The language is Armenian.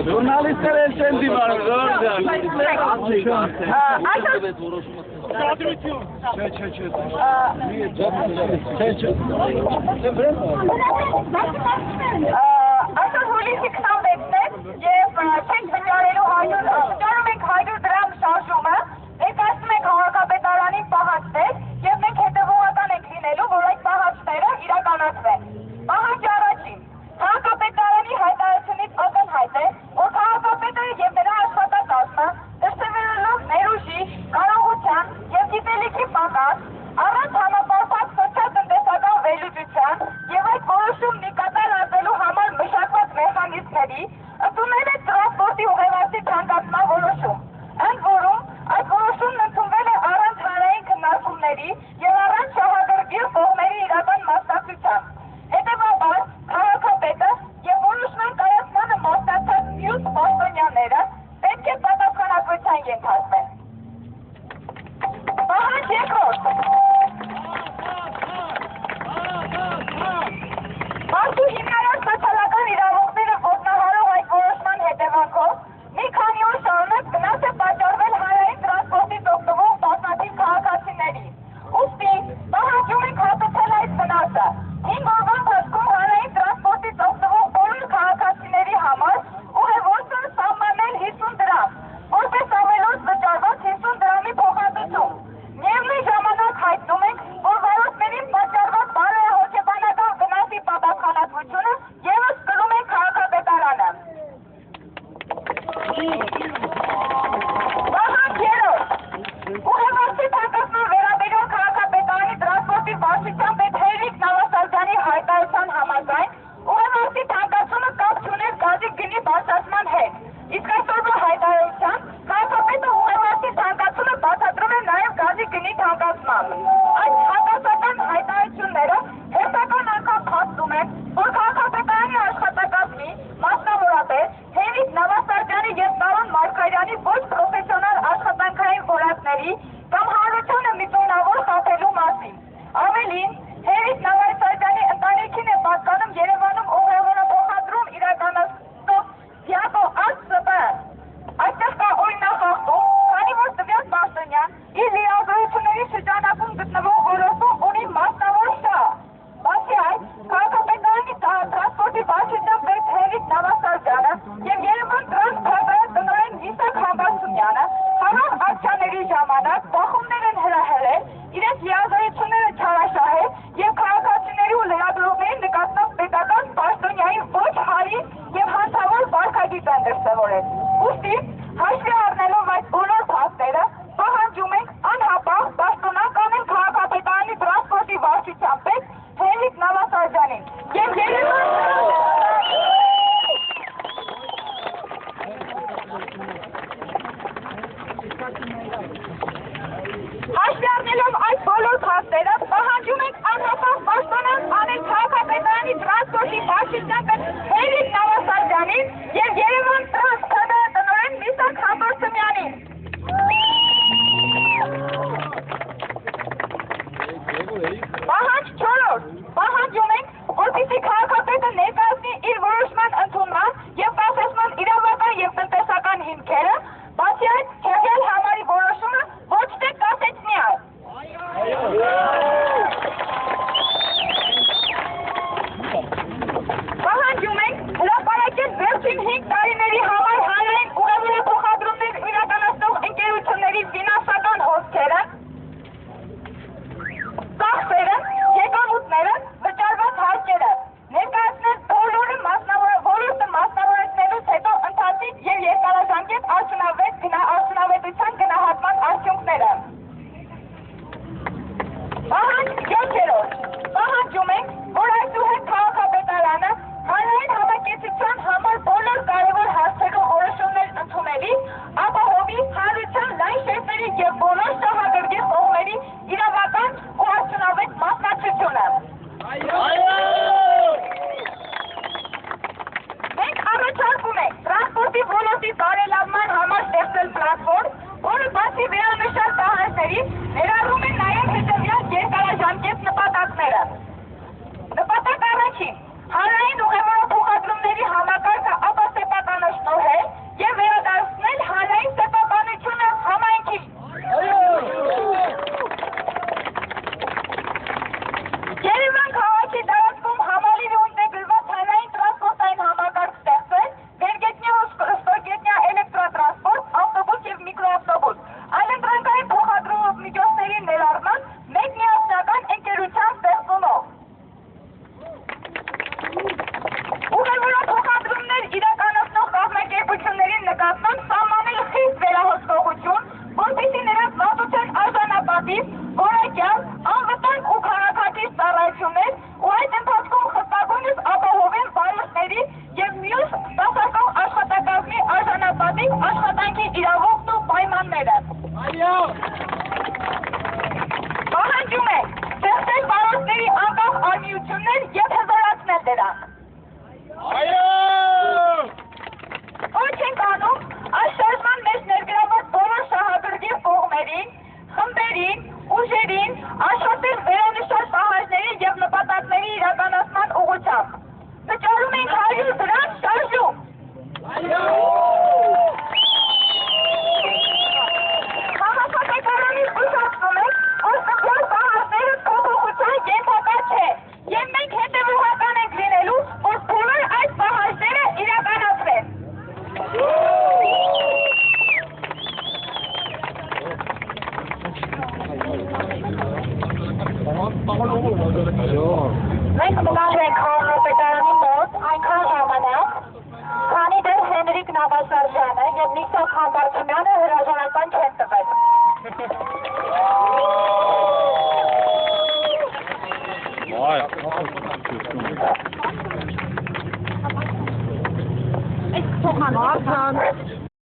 Ժուրնալիստները չեն դիմանում, Այսօր հուլիսի 26-ն է և չենք վճարելու 100 դրամ շարժումը, ներկայացնում ենք քաղաքապետարանին պահանջներ և մենք հետևողական ենք լինելու, որ այդ պահանջները իրականացվեն։ Պահանջը առաջին, քաղաքապետարանի հայտարարությունից ակնհայտ է, որ քաղաքապետը և նրա աշխատակազմը դրսևորելով ներուժի, կարողության և գիտելիքի պակաս, առանց համապարփակ սոցիալ-տնտեսական վերլուծության և այդ որոշումն ի կատար ածելու համար մշակված մեխանիզմների ընդունել է տրանսպորտի ուղևորների ցանկացման որոշում, ընդ որում այդ որոշումն ընդունվել է առանց հանրային քննարկումների և առանց շահագրգիռ կողմերի իրական մասնակցության։ Հետևաբար, քաղաքապետը և որոշման կայացմանը մասնակցած մյուս պաշտոնյաները պետք է պատասխանատվության ենթարկվեն։ Պահանջ երկրորդ։ Մարդու հիմնարար սոցիալական իրավունքները ոտնահարող այդ որոշման հետևանքով մի քանի օր շարունակ վնաս է պատճառվել հանրային տրանսպորտից օգտվող բազմաթիվ քաղաքացիների։ Ուստի պահանջում ենք հատուցել այդ վնասը։ 5 օրվա ընթացքում հանրային տրանսպորտից օգտվող բոլոր քաղաքացիների համար ուղևորը սահմանել 50 դրամ, որպես ավելորդ վճարված 50 դրամի փոխհատուցում։ Միևնույն ժամանակ հայտնում ենք, որ վարորդներին պատճառված բարոյահոգեբանական վնասի պատասխանատվությունը ևս կրում է քաղաքապետարանը։ Պահանջ երրորդ. ուղևորների ցանկացման վերաբերյալ քաղաքապետարանի տրանսպորտի վարչության պետ Հերիկ Նավասարդյանի հայտարարության համաձայն ուղևորների ցանկացումը կապ չուներ գազի գնի բարձրացման հետ։ Իսկ այսօրվա հայտարարությամբ քաղաքապետը ուղևորների ցանկացումը բացատրում է նաև գազի գնի թանկացմամբ։ Այս հակասական հայտարարությունները հերթական անգամ փաստում են, որ քաղաքապետարանի աշխատակազմի, մասնավորապես Հերիկ Նավասարդյանի և պարոն Մարգարյանի ոչ պրոֆեսիոնալ աշխատանքային որակների կամ հանրությանը միտումնավոր խախտելու մասին։ Ավելին, Հերիկ Նավասարդյանի ընտանիքին է պատկանում Երևանում ուղևորափոխադրում իրականացնող Դիակո ԱՍՊ։ Այստեղ կա օրինախախտում, քանի որ տվյալ պաշտոնյան իր լիազորությունների շրջանակում գտնվող ոլորտում ունի մասնավոր շահ։ Բացի այդ, քաղաքապետարանի տրանսպորտի վարչության պետ Հերիկ Նավասարդյանը և Երևան տրանս փոխարեն տնօրեն Նիսակ Համբարձումյանը հանրող ակցիաների ժամանակ բախումներ են հրահրել, իրենց լիազորությունները չարաշահել և քաղաքացիների ու լրագրողների նկատմամբ պետական պաշտոնյային ոչ հարի և հանցավոր վարքագիծ են դրսևորել։ Ուստի, հաշվի առնելով այդ բոլոր փաստերը, պահանջում ենք անհապաղ պաշտոնակ անել քաղաքապետարանի տրանսպորտի վարչության պետ Հերիկ Նավասարդյանին և Հաշվի առնելով այդ բոլոր փաստերը Առաջին, հանրային ուղևորող փոխադրումների համակարգը ապասեպականաշնորհել և վերադարձնել հանրային սեփականությունը համայնքի։ Երևան քաղաքի տարածքում համալիրի ինտեգրված հանրային տրանսպորտային համակարգ ստեղծել, վերգետնյա ու ստորգետնյա էլեկտրատրանսպորտ, ավտոբուս և միկրոավտոբուս, այլընտրանքային փոխադրող միջոցների ներառման մեկ միասնական ընկերության ստեղծումով։ Ուղևորող փոխադրումներ իրականացնող կազմակերպությունների նկատմամբ սահմանել խիստ վերահսկողություն, որպեսզի նրանց վատության արժանապատիվ, որակյալ, անվտանգ ու քանակակից ծառայություններ ու այդ ընթացքում խստագույնս ապահովեն վարորդների և մյուս սպասարկող աշխատակազմի արժանապատիվ աշխատանքի իրավունքն ու պայմանները։ Պահանջում ենք ստեղծել վարորդների անկախ արմիություններ և հզորացնել դրանք։ Ոչ ենք անում այս շարժման մեջ ներգրաված բոլոր շահագրգիռ կողմերին, խմբերին, ուժերին աշխատել վերոնշյալ պահանջների և նպատակների իրականացման ուղղությամբ։ Վճարում ենք 100 դրամ շարժում։ Քաղաքապետարանից զգուշացնում ենք, որ տվյալ պահանջները փոփոխության ենթակա չէ, և մենք հետևողական ենք լինելու, որ բոլոր այս պահանջները իրականացվեն։ Մենք մնալ ենք քաղաքապետարանի մոտ այնքան ժամանակ, քանի դեռ Հենրիկ Նավասարյանը և Նիկտոս Համբարձումյանը հրաժարական չեն տվել։ Այս թողանան